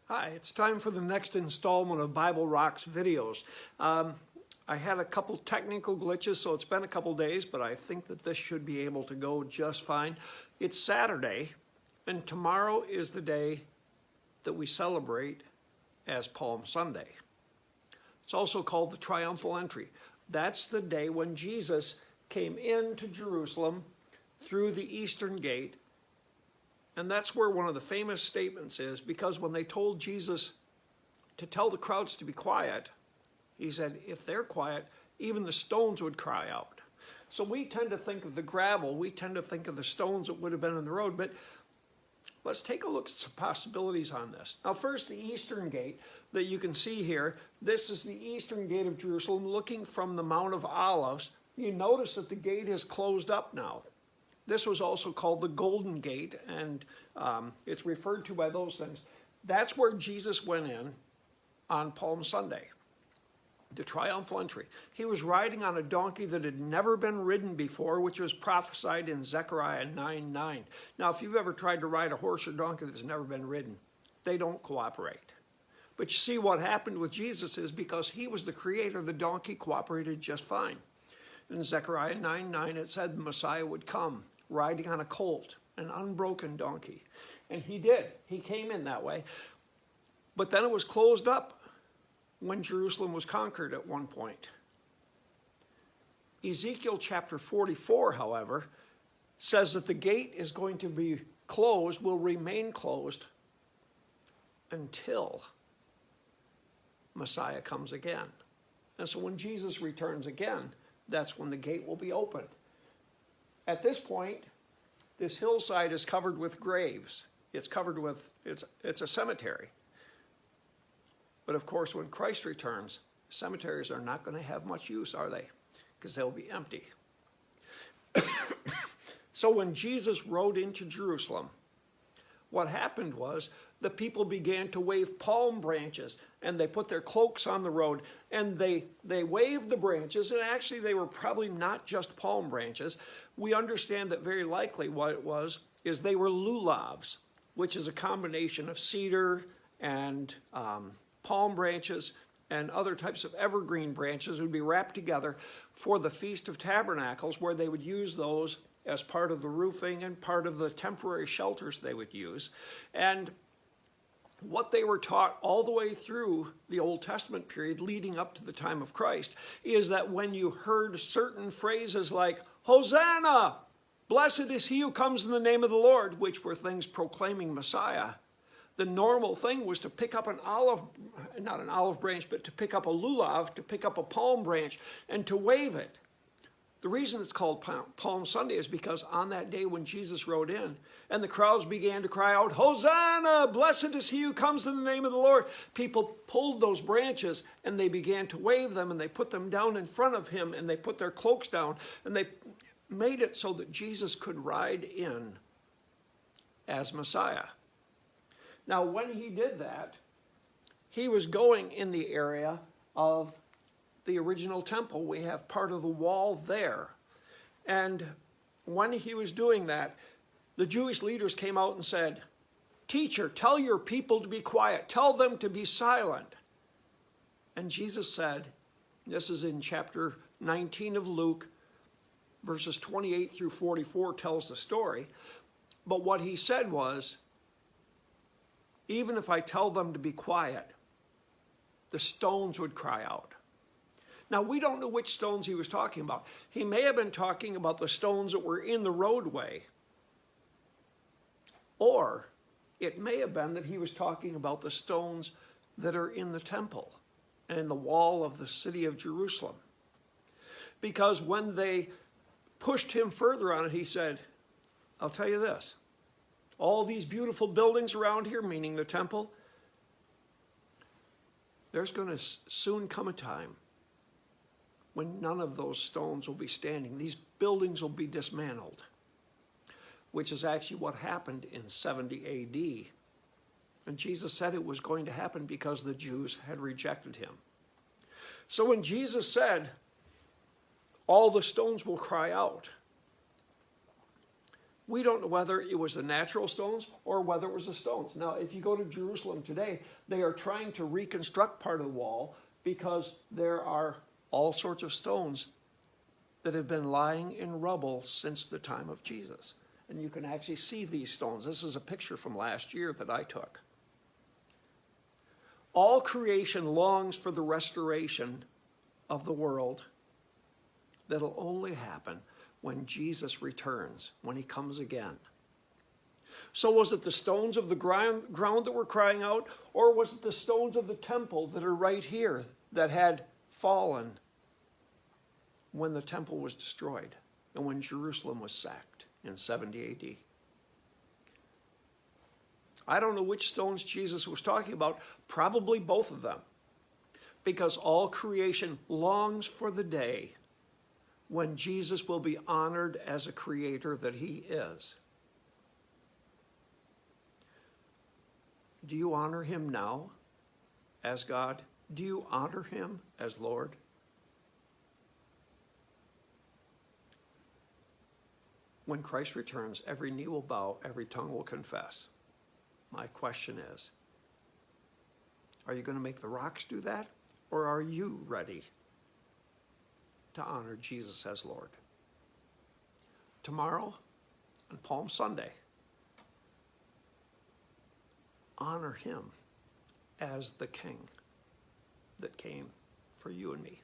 Hi, it's time for the next installment of Bible Rocks videos. I had a couple technical glitches, so it's been a couple days, but I think that this should be able to go just fine. It's Saturday, and tomorrow is the day that we celebrate as Palm Sunday. It's also called the Triumphal Entry. That's the day when Jesus came into Jerusalem through the Eastern Gate. And that's where one of the famous statements is, because when they told Jesus to tell the crowds to be quiet, he said, if they're quiet, even the stones would cry out. So we tend to think of the gravel, we tend to think of the stones that would have been in the road, but let's take a look at some possibilities on this. Now first, the Eastern Gate that you can see here, this is the Eastern Gate of Jerusalem looking from the Mount of Olives. You notice that the gate is closed up now. This was also called the Golden Gate, and it's referred to by those things. That's where Jesus went in on Palm Sunday, the triumphal entry. He was riding on a donkey that had never been ridden before, which was prophesied in Zechariah 9:9. Now, if you've ever tried to ride a horse or donkey that's never been ridden, they don't cooperate. But you see, what happened with Jesus is because he was the creator, the donkey cooperated just fine. In Zechariah 9:9, it said the Messiah would come riding on a colt, an unbroken donkey. And he did. He came in that way. But then it was closed up when Jerusalem was conquered at one point. Ezekiel chapter 44, however, says that the gate is going to be closed, will remain closed until Messiah comes again. And so when Jesus returns again, that's when the gate will be opened. At this point, this hillside is covered with graves. It's covered with, it's a cemetery. But of course, when Christ returns, cemeteries are not going to have much use, are they? Because they'll be empty. So when Jesus rode into Jerusalem, what happened was the people began to wave palm branches, and they put their cloaks on the road, and they waved the branches, and actually they were probably not just palm branches. We understand that very likely what it was is they were lulavs, which is a combination of cedar and palm branches and other types of evergreen branches would be wrapped together for the Feast of Tabernacles, where they would use those as part of the roofing and part of the temporary shelters they would use. And what they were taught all the way through the Old Testament period leading up to the time of Christ is that when you heard certain phrases like, Hosanna, blessed is he who comes in the name of the Lord, which were things proclaiming Messiah, the normal thing was to pick up not an olive branch, but to pick up a lulav, to pick up a palm branch, and to wave it. The reason it's called Palm Sunday is because on that day when Jesus rode in and the crowds began to cry out, Hosanna, blessed is he who comes in the name of the Lord, people pulled those branches and they began to wave them, and they put them down in front of him, and they put their cloaks down, and they made it so that Jesus could ride in as Messiah. Now, when he did that, he was going in the area of the original temple. We have part of the wall there. And when he was doing that, the Jewish leaders came out and said, Teacher, tell your people to be quiet. Tell them to be silent. And Jesus said, this is in chapter 19 of Luke, verses 28 through 44 tells the story. But what he said was, even if I tell them to be quiet, the stones would cry out. Now, we don't know which stones he was talking about. He may have been talking about the stones that were in the roadway. Or it may have been that he was talking about the stones that are in the temple and in the wall of the city of Jerusalem. Because when they pushed him further on it, he said, I'll tell you this. All these beautiful buildings around here, meaning the temple, there's going to soon come a time when none of those stones will be standing. These buildings will be dismantled, which is actually what happened in 70 AD. And Jesus said it was going to happen because the Jews had rejected him. So when Jesus said, all the stones will cry out, We don't know whether it was the natural stones or whether it was the stones. Now, if you go to Jerusalem today, they are trying to reconstruct part of the wall because there are all sorts of stones that have been lying in rubble since the time of Jesus. And you can actually see these stones. This is a picture from last year that I took. All creation longs for the restoration of the world that'll only happen when Jesus returns, when he comes again. So was it the stones of the ground that were crying out, or was it the stones of the temple that are right here that had fallen when the temple was destroyed and when Jerusalem was sacked in 70 AD? I don't know which stones Jesus was talking about, probably both of them, because all creation longs for the day when Jesus will be honored as a creator that he is. Do you honor him now as God? Do you honor him as Lord? When Christ returns, every knee will bow, every tongue will confess. My question is, are you going to make the rocks do that? Or are you ready to honor Jesus as Lord? Tomorrow, on Palm Sunday, honor him as the King that came for you and me.